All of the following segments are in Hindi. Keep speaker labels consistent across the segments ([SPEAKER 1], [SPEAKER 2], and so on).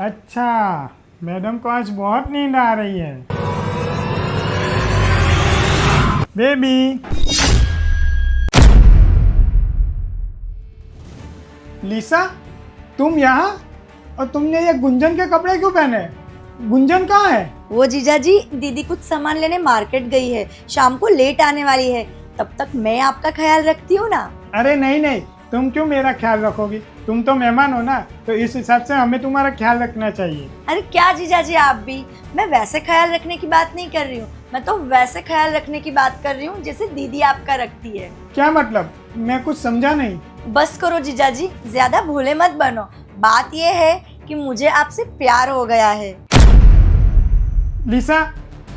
[SPEAKER 1] अच्छा, मैडम को आज बहुत नींद आ रही है। बेबी, लिसा, तुम यहाँ? और तुमने ये गुंजन के कपड़े क्यों पहने? गुंजन कहाँ है?
[SPEAKER 2] वो जीजाजी, दीदी कुछ सामान लेने मार्केट गई है, शाम को लेट आने वाली है। तब तक मैं आपका ख्याल रखती हूँ ना।
[SPEAKER 1] अरे नहीं नहीं, तुम क्यों मेरा ख्याल रखोगी? तुम तो मेहमान हो ना, तो इस हिसाब से हमें तुम्हारा ख्याल रखना चाहिए।
[SPEAKER 2] अरे क्या जीजाजी, आप भी। मैं वैसे ख्याल रखने की बात नहीं कर रही हूँ, मैं तो वैसे ख्याल रखने की बात कर रही हूँ जैसे दीदी आपका रखती है।
[SPEAKER 1] क्या मतलब? मैं कुछ समझा नहीं।
[SPEAKER 2] बस करो जीजाजी, ज्यादा भोले मत बनो। बात ये है कि मुझे आपसे प्यार हो गया है।
[SPEAKER 1] लिसा,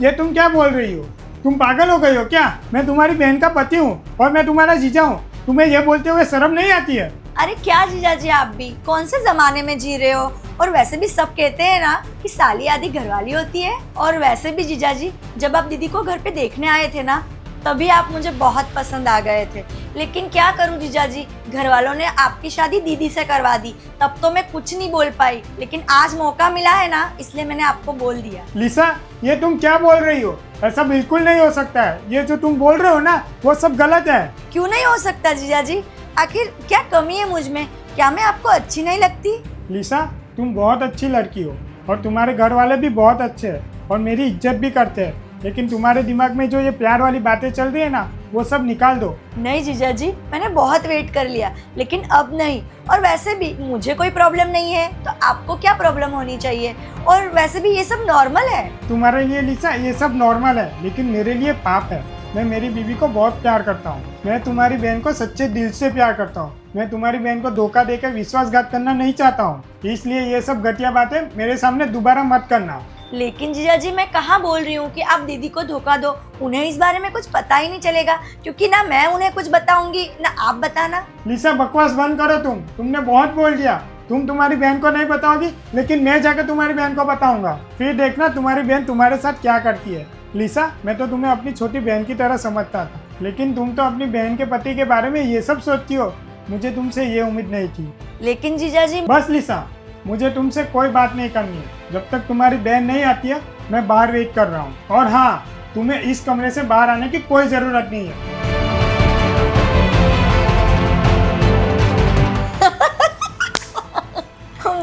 [SPEAKER 1] ये तुम क्या बोल रही हो? तुम पागल हो गई हो क्या? मैं तुम्हारी बहन का पति हूँ और मैं तुम्हारा जीजा हूँ। तुम्हें ये बोलते हुए शर्म नहीं आती है?
[SPEAKER 2] अरे क्या जीजाजी, आप भी कौन से जमाने में जी रहे हो? और वैसे भी सब कहते हैं ना कि साली आधी घरवाली होती है। और वैसे भी जीजाजी, जब आप दीदी को घर पे देखने आए थे ना, तभी आप मुझे बहुत पसंद आ गए थे। लेकिन क्या करूं जीजाजी, घर वालों ने आपकी शादी दीदी से करवा दी। तब तो मैं कुछ नहीं बोल पाई, लेकिन आज मौका मिला है ना, इसलिए मैंने आपको बोल दिया।
[SPEAKER 1] लिसा, ये तुम क्या बोल रही हो? ऐसा बिल्कुल नहीं हो सकता है। ये जो तुम बोल रहे हो ना, वो सब गलत है।
[SPEAKER 2] क्यों नहीं हो सकता जीजाजी? आखिर क्या कमी है मुझ में? क्या मैं आपको अच्छी नहीं लगती?
[SPEAKER 1] लिसा, तुम बहुत अच्छी लड़की हो और तुम्हारे घर वाले भी बहुत अच्छे हैं और मेरी इज्जत भी करते हैं। लेकिन तुम्हारे दिमाग में जो ये प्यार वाली बातें चल रही है ना, वो सब निकाल दो।
[SPEAKER 2] नहीं जीजाजी, मैंने बहुत वेट कर लिया, लेकिन अब नहीं। और वैसे भी मुझे कोई प्रॉब्लम नहीं है, तो आपको क्या प्रॉब्लम होनी चाहिए? और वैसे भी ये सब नॉर्मल है।
[SPEAKER 1] तुम्हारे लिए लिसा ये सब नॉर्मल है, लेकिन मेरे लिए पाप है। मैं मेरी बीवी को बहुत प्यार करता हूँ। मैं तुम्हारी बहन को सच्चे दिल से प्यार करता हूँ। मैं तुम्हारी बहन को धोखा देकर विश्वासघात करना नहीं चाहता हूँ। इसलिए ये सब घटिया बातें मेरे सामने दोबारा मत करना।
[SPEAKER 2] लेकिन जीजाजी, मैं कहाँ बोल रही हूँ कि आप दीदी को धोखा दो। उन्हें इस बारे में कुछ पता ही नहीं चलेगा, क्योंकि ना मैं उन्हें कुछ बताऊंगी ना आप बताना।
[SPEAKER 1] लिसा, बकवास बंद करो। तुमने बहुत बोल दिया। तुम तुम्हारी बहन को नहीं बताओगी, लेकिन मैं जाकर तुम्हारी बहन को बताऊंगा। फिर देखना तुम्हारी बहन तुम्हारे साथ क्या करती है। लिसा, मैं तो तुम्हें अपनी छोटी बहन की तरह समझता था, लेकिन तुम तो अपनी बहन के पति के बारे में ये सब सोचती हो। मुझे तुमसे ये उम्मीद नहीं थी।
[SPEAKER 2] लेकिन जीजाजी,
[SPEAKER 1] बस लिसा, मुझे तुमसे कोई बात नहीं करनी है। जब तक तुम्हारी बहन नहीं आती है, मैं बाहर वेट कर रहा हूँ। और हाँ, तुम्हें इस कमरे से बाहर आने की कोई ज़रूरत नहीं है।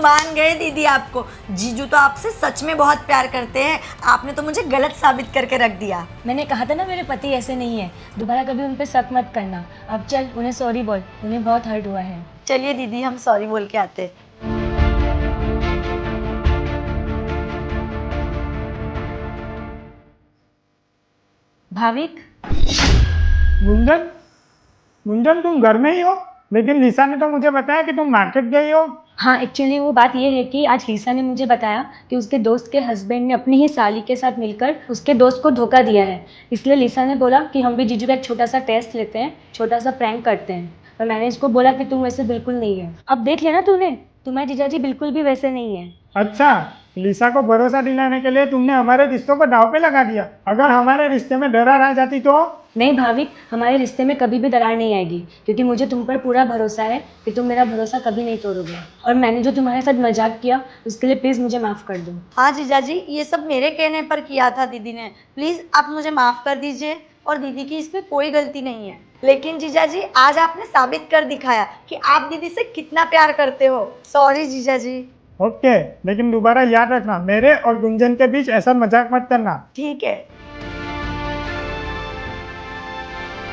[SPEAKER 2] मान गए दीदी आपको। जीजू तो आपसे सच में बहुत प्यार करते हैं। आपने तो मुझे गलत साबित करके रख दिया।
[SPEAKER 3] मैंने कहा था ना मेरे पति ऐसे नहीं है। दोबारा कभी उन पे शक मत करना। अब चल, उन्हें सॉरी बोल, उन्हें बहुत हर्ट हुआ है।
[SPEAKER 2] चलिए दीदी, हम सॉरी बोल के आते हैं।
[SPEAKER 3] भाविक,
[SPEAKER 1] गुंजन, गुंजन, तुम घर में ही हो? लेकिन लिसा ने तो मुझे बताया कि तुम मार्केट गई हो।
[SPEAKER 3] हाँ, एक्चुअली वो बात ये है कि आज लीसा ने मुझे बताया कि उसके दोस्त के हस्बैंड ने अपनी ही साली के साथ मिलकर उसके दोस्त को धोखा दिया है। इसलिए लीसा ने बोला कि हम भी जीजू का एक छोटा सा टेस्ट लेते हैं, छोटा सा प्रैंक करते हैं। पर मैंने इसको बोला कि तुम वैसे बिल्कुल नहीं है। अब देख लेना तूने, तुम्हारे जीजाजी बिल्कुल भी वैसे नहीं है।
[SPEAKER 1] अच्छा, लिसा को भरोसा दिलाने के लिए तुमने हमारे रिश्तों को दांव पे लगा दिया। अगर हमारे रिश्ते में दरार आ जाती तो?
[SPEAKER 3] नहीं भाविक, हमारे रिश्ते में कभी भी दरार नहीं आएगी, क्योंकि मुझे तुम पर पूरा भरोसा है कि तुम मेरा भरोसा कभी नहीं तोड़ोगे। और मैंने जो तुम्हारे साथ मजाक किया, उसके लिए प्लीज़ मुझे माफ़ कर दो।
[SPEAKER 2] हाँ जीजाजी, ये सब मेरे कहने पर किया था दीदी ने। प्लीज़ आप मुझे माफ़ कर दीजिए। और दीदी की इसमें कोई गलती नहीं है। लेकिन जीजाजी, आज आपने साबित कर दिखाया कि आप दीदी से कितना प्यार करते हो। सॉरी जीजाजी।
[SPEAKER 1] ओके, लेकिन दोबारा याद रखना, मेरे और गुंजन के बीच ऐसा मजाक मत करना।
[SPEAKER 2] ठीक है।